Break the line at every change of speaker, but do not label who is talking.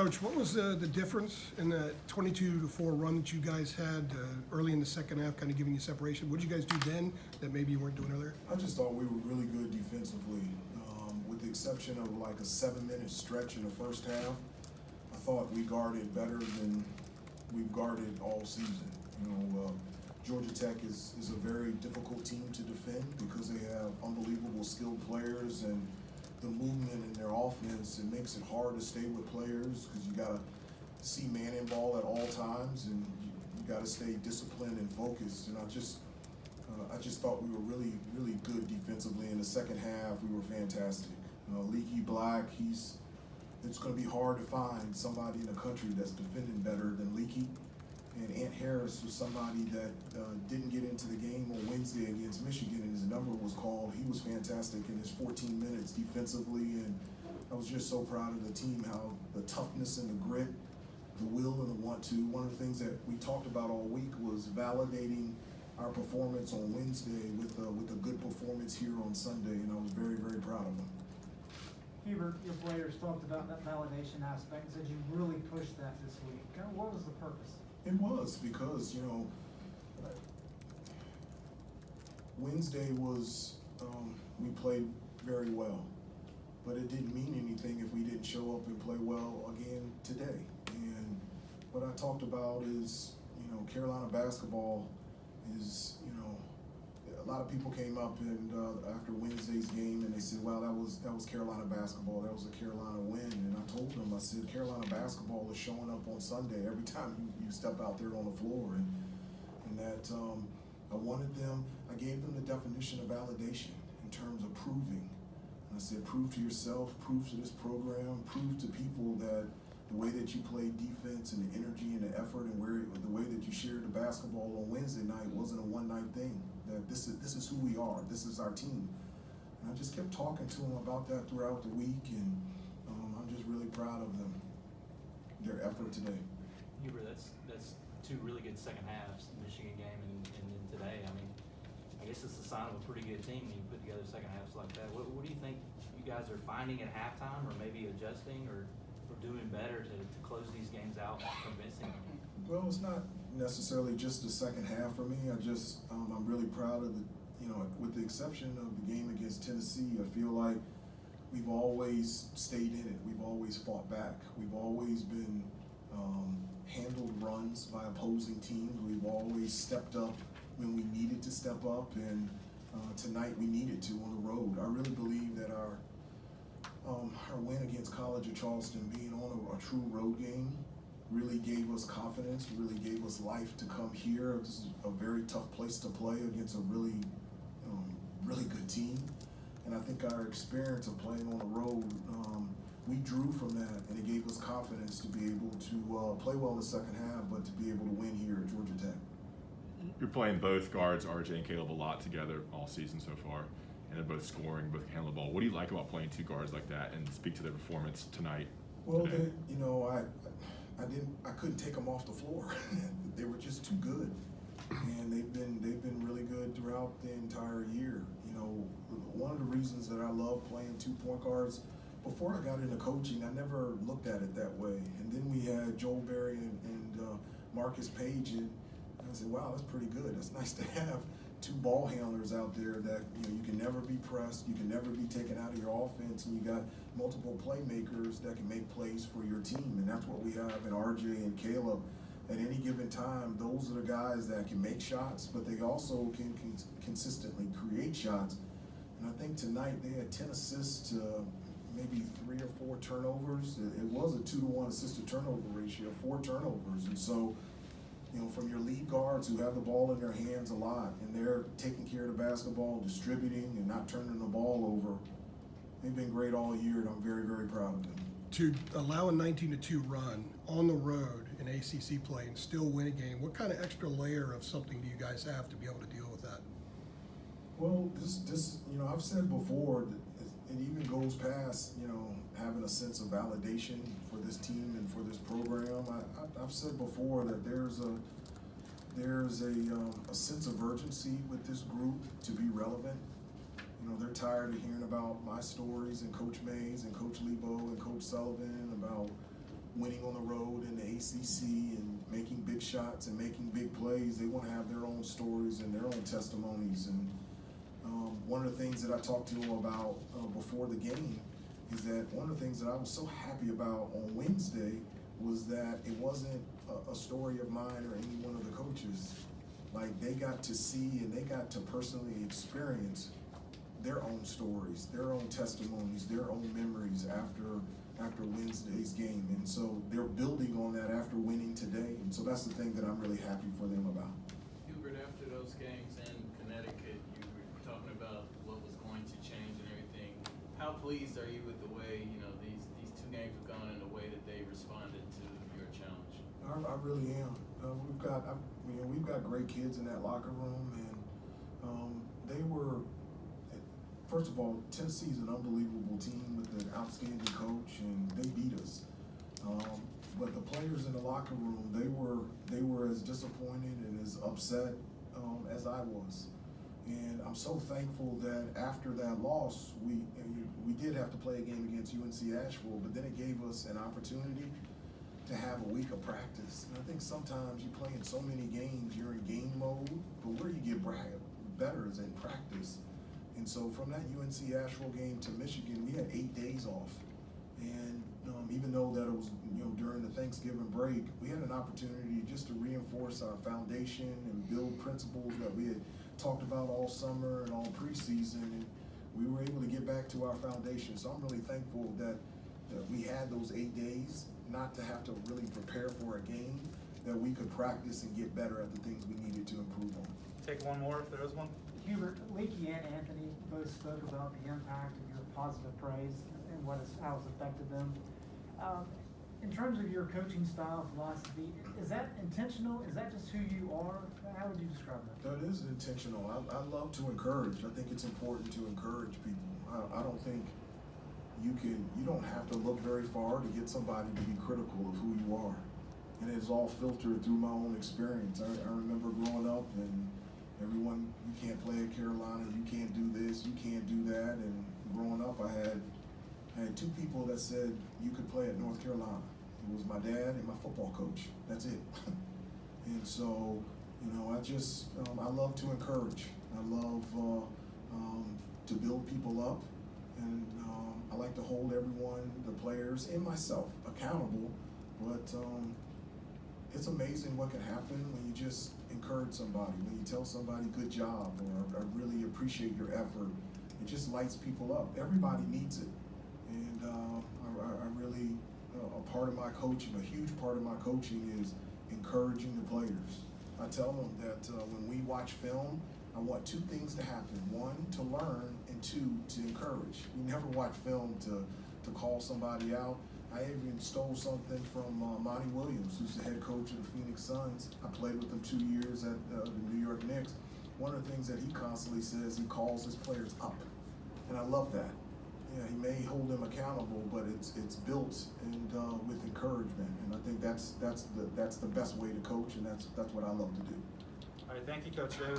Coach, what was the difference in the 22-4 run that you guys had early in the second half, kind of giving you separation? What did you guys do then that maybe you weren't doing earlier?
I just thought we were really good defensively, with the exception of like a 7-minute stretch in the first half. I thought we guarded better than we've guarded all season. Georgia Tech is a very difficult team to defend because they have unbelievable skilled players, and the movement in their offense, it makes it hard to stay with players because you got to see man in ball at all times, and you got to stay disciplined and focused. And I just thought we were really, really good defensively. In the second half, we were fantastic. Leaky Black, it's going to be hard to find somebody in the country that's defending better than Leaky. And Ant Harris was somebody that didn't get into the game on Wednesday against Michigan, and his number was called. He was fantastic in his 14 minutes defensively, and I was just so proud of the team, how the toughness and the grit, the will and the want-to. One of the things that we talked about all week was validating our performance on Wednesday with a good performance here on Sunday, and I was very, very proud of them.
Hubert, your players talked about that validation aspect and said you really pushed that this week. Kind of what was the purpose?
It was because, Wednesday was, we played very well, but it didn't mean anything if we didn't show up and play well again today. And what I talked about is, Carolina basketball is, a lot of people came up and after Wednesday's game and they said, "Well, that was Carolina basketball. That was a Carolina win." And I told them, I said, Carolina basketball is showing up on Sunday every time you step out there on the floor, and that I gave them the definition of validation in terms of proving. And I said, prove to yourself, prove to this program, prove to people that the way that you played defense and the energy and the effort and the way that you shared the basketball on Wednesday night wasn't a one-night thing. That this is who we are. This is our team. And I just kept talking to them about that throughout the week, and I'm just really proud of them, their effort today.
Hubert, that's two really good second halves, the Michigan game and then today. I mean, I guess it's a sign of a pretty good team when you put together second halves like that. What do you think you guys are finding at halftime, or maybe adjusting or doing better to close these games out convincingly?
Well, it's not necessarily just the second half for me. I'm really proud of with the exception of the game against Tennessee, I feel like we've always stayed in it. We've always fought back. We've always been handled runs by opposing teams. We've always stepped up when we needed to step up, and tonight we needed to on the road. I really believe that our win against College of Charleston, being on a true road game, really gave us confidence, really gave us life to come here. This is a very tough place to play against a really, really good team. And I think our experience of playing on the road, we drew from that, and it gave us confidence to be able to play well in the second half, but to be able to win here at Georgia Tech.
You're playing both guards, RJ and Caleb, a lot together all season so far, and they're both scoring, both handle the ball. What do you like about playing two guards like that, and speak to their performance tonight?
Well, I couldn't take them off the floor. They were just too good, and they've been really good throughout the entire year. One of the reasons that I love playing 2 point guards, before I got into coaching, I never looked at it that way. And then we had Joel Berry and Marcus Page, and I said, wow, that's pretty good. That's nice to have 2 ball handlers out there that you can never be pressed, you can never be taken out of your offense, and you got multiple playmakers that can make plays for your team. And that's what we have in RJ and Caleb. At any given time, those are the guys that can make shots, but they also can consistently create shots. And I think tonight they had 10 assists to maybe 3 or 4 turnovers. It was a 2-to-1 assist-to-turnover ratio, 4 turnovers. And so, from your lead guards who have the ball in their hands a lot, and they're taking care of the basketball, distributing, and not turning the ball over, they've been great all year, and I'm very, very proud of them.
To allow a 19-2 run on the road in ACC play and still win a game, what kind of extra layer of something do you guys have to be able to deal with that?
Well, this I've said before, it even goes past, having a sense of validation for this team and for this program. I've said before that there's a sense of urgency with this group to be relevant. They're tired of hearing about my stories and Coach Mays and Coach Lebo and Coach Sullivan about winning on the road in the ACC and making big shots and making big plays. They want to have their own stories and their own testimonies. And one of the things that I talked to them about before the game is that one of the things that I was so happy about on Wednesday was that it wasn't a story of mine or any one of the coaches. Like, they got to see and they got to personally experience their own stories, their own testimonies, their own memories after Wednesday's game. And so they're building on that after winning today. And so that's the thing that I'm really happy for them about.
Hubert, after those games in Connecticut, you were talking about what was going to change and everything. How pleased are you with the way, these two games have gone in the way that they responded to your challenge?
I really am. We've got great kids in that locker room, and they were. First of all, Tennessee's an unbelievable team with an outstanding coach, and they beat us. But the players in the locker room, they were as disappointed and as upset as I was. And I'm so thankful that after that loss, we did have to play a game against UNC Asheville, but then it gave us an opportunity to have a week of practice. And I think sometimes you play in so many games, you're in game mode, but where you get better is in practice. And so from that UNC Asheville game to Michigan, we had 8 days off. And even though that it was during the Thanksgiving break, we had an opportunity just to reinforce our foundation and build principles that we had talked about all summer and all preseason. And we were able to get back to our foundation. So I'm really thankful that we had those 8 days, not to have to really prepare for a game, that we could practice and get better at the things we needed to improve on.
Take one more if there is one.
Hubert, Leaky and Anthony both spoke about the impact of your positive praise and how it's affected them. In terms of your coaching style, philosophy, is that intentional? Is that just who you are? How would you describe that?
That is intentional. I love to encourage. I think it's important to encourage people. I don't think you don't have to look very far to get somebody to be critical of who you are. And it's all filtered through my own experience. I remember growing up and everyone, you can't play at Carolina, you can't do this, you can't do that. And growing up, I had two people that said you could play at North Carolina. It was my dad and my football coach. That's it. And so, I love to encourage. I love to build people up. And I like to hold everyone, the players and myself, accountable. But it's amazing what can happen when you just encourage somebody, when you tell somebody good job, or I really appreciate your effort. It just lights people up. Everybody needs it. And I really, a part of my coaching, a huge part of my coaching is encouraging the players. I tell them that when we watch film, I want two things to happen. One, to learn, and two, to encourage. We never watch film to call somebody out. I even stole something from Monty Williams, who's the head coach of the Phoenix Suns. I played with him 2 years at the New York Knicks. One of the things that he constantly says, he calls his players up. And I love that. Yeah, he may hold them accountable, but it's built and with encouragement. And I think that's the best way to coach, and that's what I love to do.
All right, thank you, Coach Davis.